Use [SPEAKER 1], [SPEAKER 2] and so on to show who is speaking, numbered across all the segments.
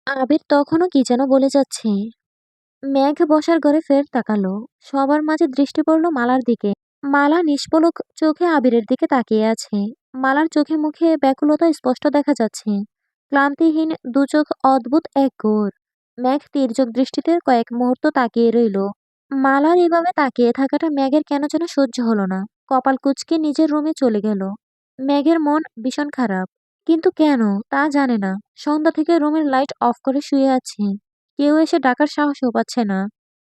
[SPEAKER 1] আবির তখনও কি যেন বলে যাচ্ছে। মেঘ বসার ঘরে ফের তাকালো। সবার মাঝে দৃষ্টি পড়ল মালার দিকে। মালা নিষ্পলক চোখে আবিরের দিকে তাকিয়ে আছে। মালার চোখে মুখে ব্যাকুলতা স্পষ্ট দেখা যাচ্ছে। ক্লান্তিহীন দু চোখ অদ্ভুত এক ঘোর। মেঘ তির্যক দৃষ্টিতে কয়েক মুহূর্ত তাকিয়ে রইল। মালার এভাবে তাকিয়ে থাকাটা মেঘের কেন যেন সহ্য হলো না। কপাল কুঁচকে নিজের রুমে চলে গেল। মেঘের মন ভীষণ খারাপ। কিন্তু কেন তা জানে না। সন্ধ্যা থেকে রুমের লাইট অফ করে শুয়ে আছে। কেউ এসে ডাকার সাহসও পাচ্ছে না।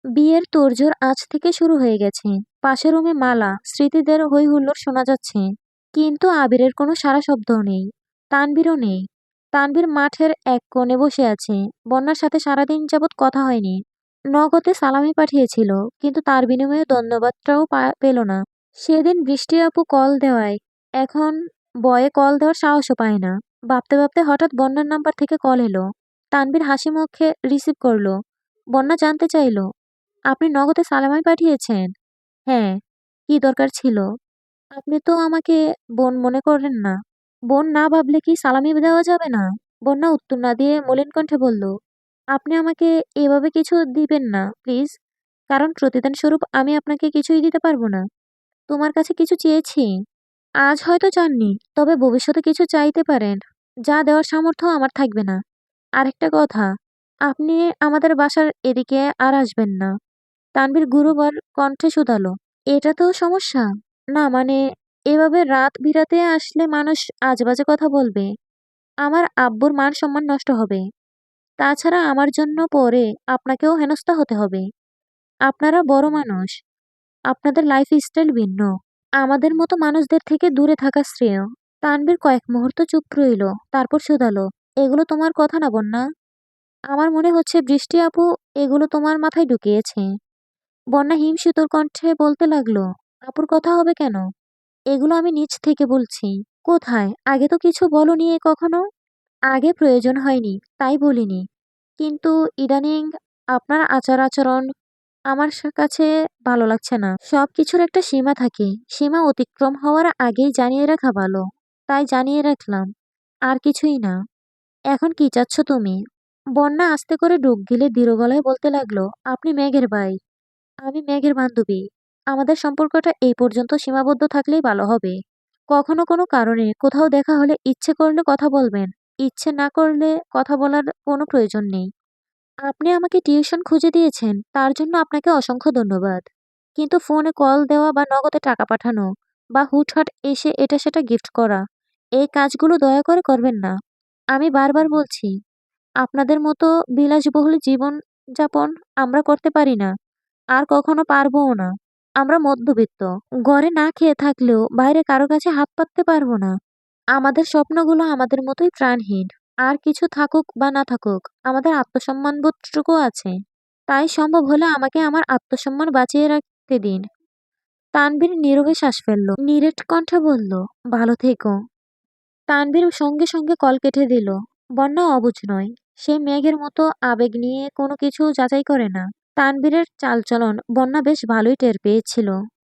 [SPEAKER 1] বিয়ের তোড়জোড় আজ থেকে শুরু হয়ে গেছে। পাশের রুমে মালা, স্মৃতিদের হই হুল্লোড় শোনা যাচ্ছে। কিন্তু আবিরের কোনো সাড়া শব্দও নেই। তানভীরও নেই। তানভীর মাঠের এক কোণে বসে আছে। বন্যার সাথে সারাদিন যাবৎ কথা হয়নি। নগদে সালামি পাঠিয়েছিল, কিন্তু তার বিনিময়ে ধন্যবাদটাও পেল না। সেদিন বৃষ্টি আপু কল দেওয়ায় এখন বয়ে কল দেওয়ার সাহসও পায় না। ভাবতে ভাবতে হঠাৎ বন্যার নাম্বার থেকে কল এলো। তানভীর হাসি মুখে রিসিভ করলো। বন্যা জানতে চাইলো, আপনি নগদে সালামি পাঠিয়েছেন? হ্যাঁ। কি দরকার ছিল? আপনি তো আমাকে বোন মনে করেন না। বোন না ভাবলে কি সালামি দেওয়া যাবে না? বন্যা উত্তর না দিয়ে মলিন কণ্ঠে বলল, আপনি আমাকে এভাবে কিছু দিবেন না প্লিজ। কারণ প্রতিদান স্বরূপ আমি আপনাকে কিছুই দিতে পারবো না। তোমার কাছে কিছু চেয়েছি? আজ হয়তো চাননি, তবে ভবিষ্যতে কিছু চাইতে পারেন। যা দেওয়ার সামর্থ্য আমার থাকবে না। আরেকটা কথা, আপনি আমাদের বাসার এদিকে আর আসবেন না। তানভীর গুরুবার কণ্ঠে শুধালো, এটা তো সমস্যা? না মানে, এভাবে রাত বিরাতে আসলে মানুষ আজেবাজে কথা বলবে। আমার আব্বুর মান সম্মান নষ্ট হবে। তাছাড়া আমার জন্য পরে আপনাকেও হেনস্থা হতে হবে। আপনারা বড় মানুষ। আপনাদের লাইফ স্টাইল ভিন্ন। আমাদের মতো মানুষদের থেকে দূরে থাকা শ্রেয়। তানভীর কয়েক মুহূর্ত চুপ রইল। তারপর শুধালো, এগুলো তোমার কথা না বন্যা? আমার মনে হচ্ছে বৃষ্টি আপু এগুলো তোমার মাথায় ঢুকিয়েছে। বন্যা হিমশীতল কণ্ঠে বলতে লাগলো, আপুর কথা হবে কেন? এগুলো আমি নিজ থেকে বলছি। কোথায়? আগে তো কিছু বলনি এ কখনো। আগে প্রয়োজন হয়নি, তাই বলিনি। কিন্তু ইদানিং আপনার আচার আচরণ আমার কাছে ভালো লাগছে না। সবকিছুর একটা সীমা থাকে। সীমা অতিক্রম হওয়ার আগেই জানিয়ে রাখা ভালো। তাই জানিয়ে রাখলাম। আর কিছুই না। এখন কি চাচ্ছ তুমি? বন্যা আস্তে করে ডুব গিলে দৃঢ় গলায় বলতে লাগলো, আপনি মেঘের ভাই, আমি মেঘের বান্ধবী। আমাদের সম্পর্কটা এই পর্যন্ত সীমাবদ্ধ থাকলেই ভালো হবে। কখনো কোনো কারণে কোথাও দেখা হলে ইচ্ছে করলে কথা বলবেন। ইচ্ছে না করলে কথা বলার কোনো প্রয়োজন নেই। আপনি আমাকে টিউশন খুঁজে দিয়েছেন, তার জন্য আপনাকে অসংখ্য ধন্যবাদ। কিন্তু ফোনে কল দেওয়া বা নগদে টাকা পাঠানো বা হুটহাট এসে এটা সেটা গিফট করা, এই কাজগুলো দয়া করে করবেন না। আমি বারবার বলছি, আপনাদের মতো বিলাসবহুল জীবন যাপন আমরা করতে পারি না। আর কখনো পারবোও না। আমরা মধ্যবিত্ত। ঘরে না খেয়ে থাকলেও বাইরে কারো কাছে হাত পাততে পারবো না। আমাদের স্বপ্নগুলো আমাদের মতোই প্রাণহীন। আর কিছু থাকুক বা না থাকুক, আমাদের আত্মসম্মানবোধটুকু আছে। তাই সম্ভব হলে আমাকে আমার আত্মসম্মান বাঁচিয়ে রাখতে দিন। তানভীর নীরবে শ্বাস ফেলল। নিরেট কণ্ঠে বলল, ভালো থেকো। তানভীর সঙ্গে সঙ্গে কল কেটে দিল। বন্যা অবুঝ নয়। সে মেঘের মতো আবেগ নিয়ে কোনো কিছু যাচাই করে না। তানভীরের চালচলন বন্যা বেশ ভালোই টের পেয়েছিল।